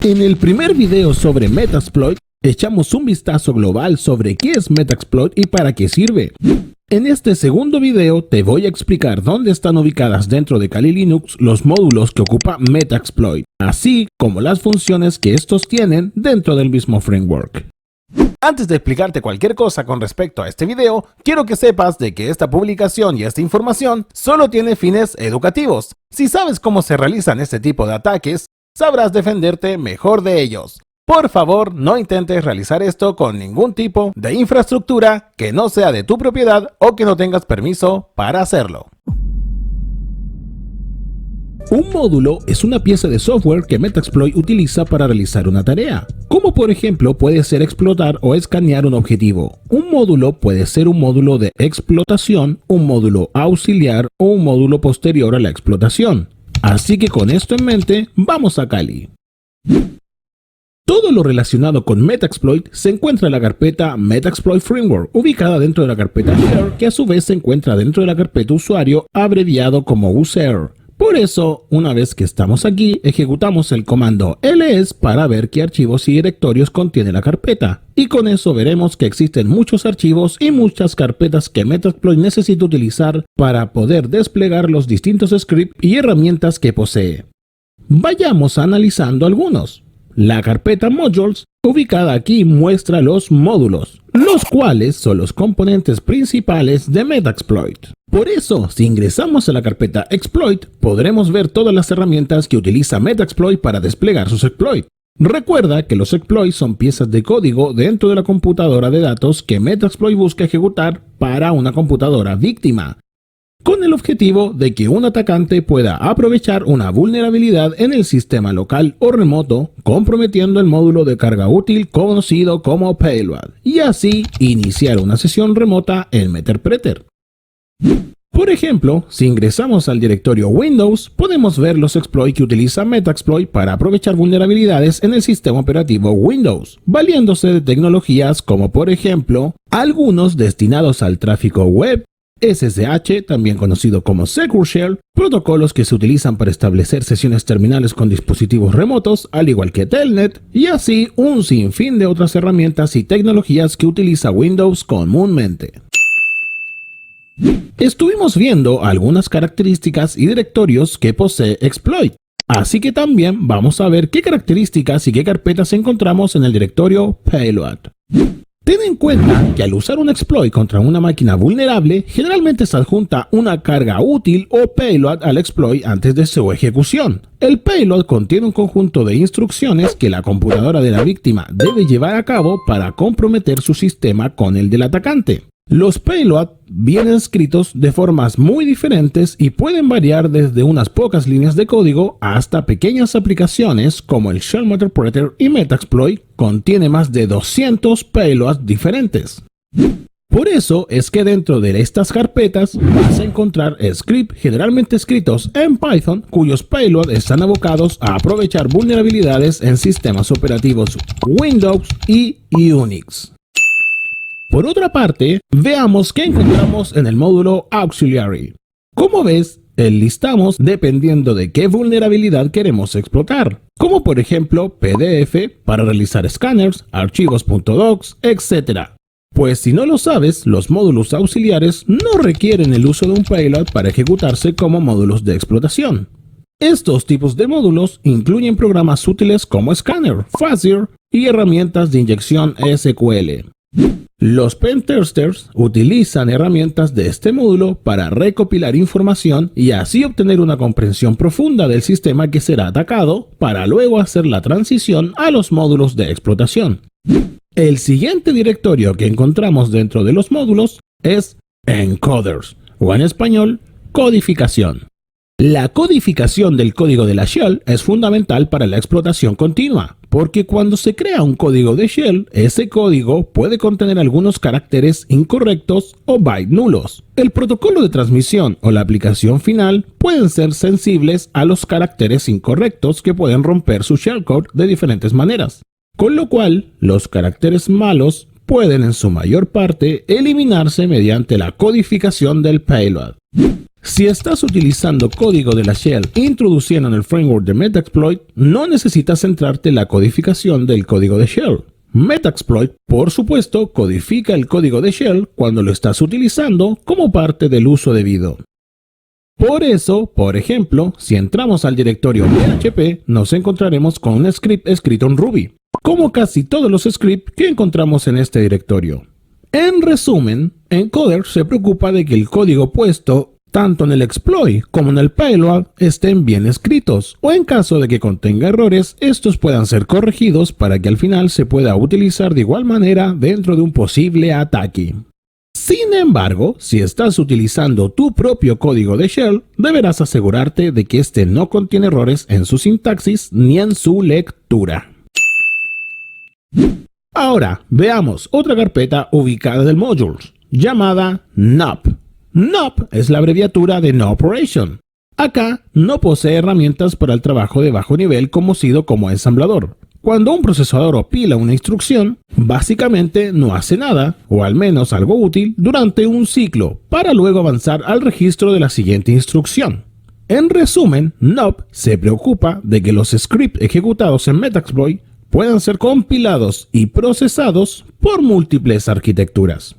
En el primer video sobre Metasploit, echamos un vistazo global sobre qué es Metasploit y para qué sirve. En este segundo video te voy a explicar dónde están ubicadas dentro de Kali Linux los módulos que ocupa Metasploit, así como las funciones que estos tienen dentro del mismo framework. Antes de explicarte cualquier cosa con respecto a este video, quiero que sepas de que esta publicación y esta información solo tiene fines educativos. Si sabes cómo se realizan este tipo de ataques, sabrás defenderte mejor de ellos. Por favor, no intentes realizar esto con ningún tipo de infraestructura que no sea de tu propiedad o que no tengas permiso para hacerlo. Un módulo es una pieza de software que Metasploit utiliza para realizar una tarea, como por ejemplo puede ser explotar o escanear un objetivo. Un módulo puede ser un módulo de explotación, un módulo auxiliar o un módulo posterior a la explotación. Así que con esto en mente, vamos a Kali. Todo lo relacionado con Metasploit se encuentra en la carpeta Metasploit Framework, ubicada dentro de la carpeta Share, que a su vez se encuentra dentro de la carpeta usuario, abreviado como user. Por eso, una vez que estamos aquí, ejecutamos el comando ls para ver qué archivos y directorios contiene la carpeta. Y con eso veremos que existen muchos archivos y muchas carpetas que Metasploit necesita utilizar para poder desplegar los distintos scripts y herramientas que posee. Vayamos analizando algunos. La carpeta Modules, ubicada aquí, muestra los módulos, los cuales son los componentes principales de Metasploit. Por eso, si ingresamos a la carpeta Exploit, podremos ver todas las herramientas que utiliza Metasploit para desplegar sus exploits. Recuerda que los exploits son piezas de código dentro de la computadora de datos que Metasploit busca ejecutar para una computadora víctima, con el objetivo de que un atacante pueda aprovechar una vulnerabilidad en el sistema local o remoto, comprometiendo el módulo de carga útil conocido como payload, y así iniciar una sesión remota en Meterpreter. Por ejemplo, si ingresamos al directorio Windows, podemos ver los exploits que utiliza Metasploit para aprovechar vulnerabilidades en el sistema operativo Windows, valiéndose de tecnologías como por ejemplo, algunos destinados al tráfico web, SSH, también conocido como Secure Shell, protocolos que se utilizan para establecer sesiones terminales con dispositivos remotos, al igual que Telnet, y así un sinfín de otras herramientas y tecnologías que utiliza Windows comúnmente. Estuvimos viendo algunas características y directorios que posee Exploit, así que también vamos a ver qué características y qué carpetas encontramos en el directorio Payload. Ten en cuenta que al usar un exploit contra una máquina vulnerable, generalmente se adjunta una carga útil o payload al exploit antes de su ejecución. El payload contiene un conjunto de instrucciones que la computadora de la víctima debe llevar a cabo para comprometer su sistema con el del atacante. Los payloads vienen escritos de formas muy diferentes y pueden variar desde unas pocas líneas de código hasta pequeñas aplicaciones como el Shell Meterpreter, y Metasploit contiene más de 200 payloads diferentes. Por eso es que dentro de estas carpetas vas a encontrar scripts generalmente escritos en Python cuyos payloads están abocados a aprovechar vulnerabilidades en sistemas operativos Windows y Unix. Por otra parte, veamos qué encontramos en el módulo Auxiliary. Como ves, enlistamos dependiendo de qué vulnerabilidad queremos explotar, como por ejemplo PDF para realizar escáneres, archivos.docs, etc. Pues si no lo sabes, los módulos auxiliares no requieren el uso de un payload para ejecutarse como módulos de explotación. Estos tipos de módulos incluyen programas útiles como Scanner, Fuzzer y herramientas de inyección SQL. Los pentesters utilizan herramientas de este módulo para recopilar información y así obtener una comprensión profunda del sistema que será atacado para luego hacer la transición a los módulos de explotación. El siguiente directorio que encontramos dentro de los módulos es encoders, o en español, codificación. La codificación del código de la shell es fundamental para la explotación continua, porque cuando se crea un código de shell, ese código puede contener algunos caracteres incorrectos o bytes nulos. El protocolo de transmisión o la aplicación final pueden ser sensibles a los caracteres incorrectos que pueden romper su shellcode de diferentes maneras, con lo cual los caracteres malos pueden en su mayor parte eliminarse mediante la codificación del payload. Si estás utilizando código de la shell introduciendo en el framework de Metaxploit, no necesitas centrarte en la codificación del código de shell. Metaxploit, por supuesto, codifica el código de shell cuando lo estás utilizando como parte del uso debido. Por eso, por ejemplo, si entramos al directorio PHP, nos encontraremos con un script escrito en Ruby, como casi todos los scripts que encontramos en este directorio. En resumen, Encoder se preocupa de que el código puesto tanto en el exploit como en el payload estén bien escritos, o en caso de que contenga errores, estos puedan ser corregidos para que al final se pueda utilizar de igual manera dentro de un posible ataque. Sin embargo, si estás utilizando tu propio código de shell, deberás asegurarte de que este no contiene errores en su sintaxis ni en su lectura. Ahora, veamos otra carpeta ubicada del modules, llamada NOP. NOP es la abreviatura de No Operation. Acá no posee herramientas para el trabajo de bajo nivel conocido como ensamblador. Cuando un procesador opila una instrucción, básicamente no hace nada, o al menos algo útil, durante un ciclo, para luego avanzar al registro de la siguiente instrucción. En resumen, NOP se preocupa de que los scripts ejecutados en Metaxploit puedan ser compilados y procesados por múltiples arquitecturas.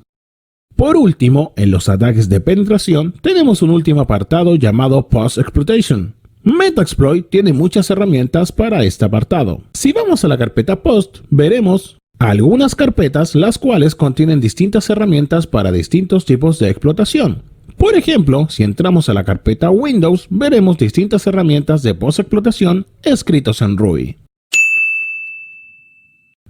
Por último, en los ataques de penetración, tenemos un último apartado llamado Post-Exploitation. Metaxploit tiene muchas herramientas para este apartado. Si vamos a la carpeta Post, veremos algunas carpetas las cuales contienen distintas herramientas para distintos tipos de explotación. Por ejemplo, si entramos a la carpeta Windows, veremos distintas herramientas de post-explotación escritos en Ruby.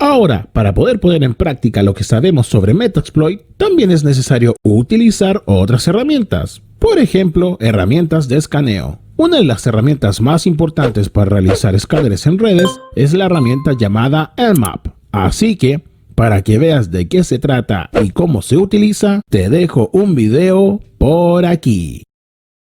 Ahora, para poder poner en práctica lo que sabemos sobre Metaxploit, también es necesario utilizar otras herramientas. Por ejemplo, herramientas de escaneo. Una de las herramientas más importantes para realizar escáneres en redes es la herramienta llamada Nmap. Así que, para que veas de qué se trata y cómo se utiliza, te dejo un video por aquí.